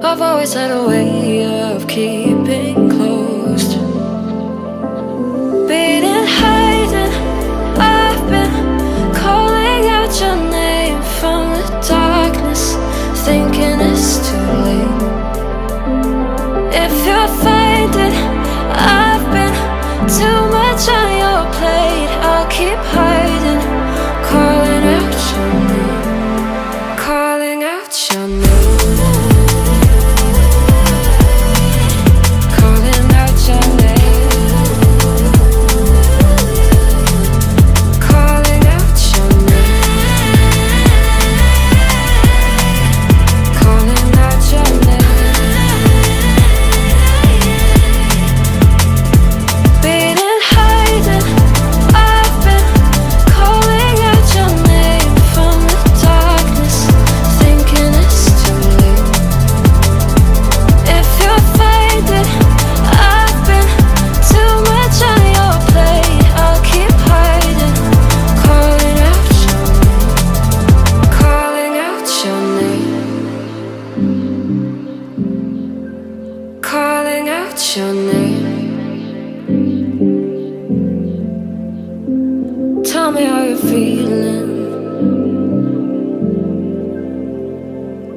I've always had a way of keeping closed. Beating, hiding, I've been calling out your name from the darkness, thinking it's too late. If you'll find it, I've been too much on your plate. I'll keep hiding, calling out your name, calling out your name. Calling out your name. Tell me how you're feeling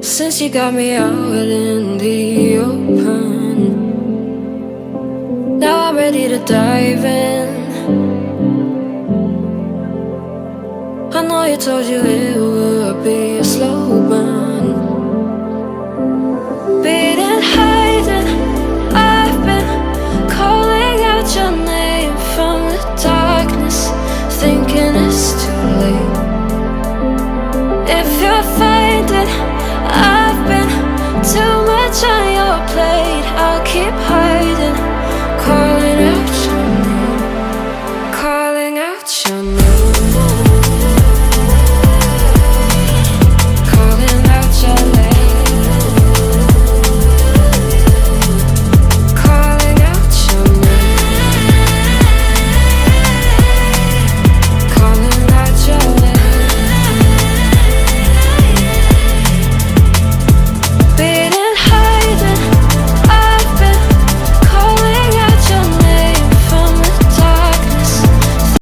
since you got me out in the open. Now I'm ready to dive in. I know you told you it would be a slow burn. Be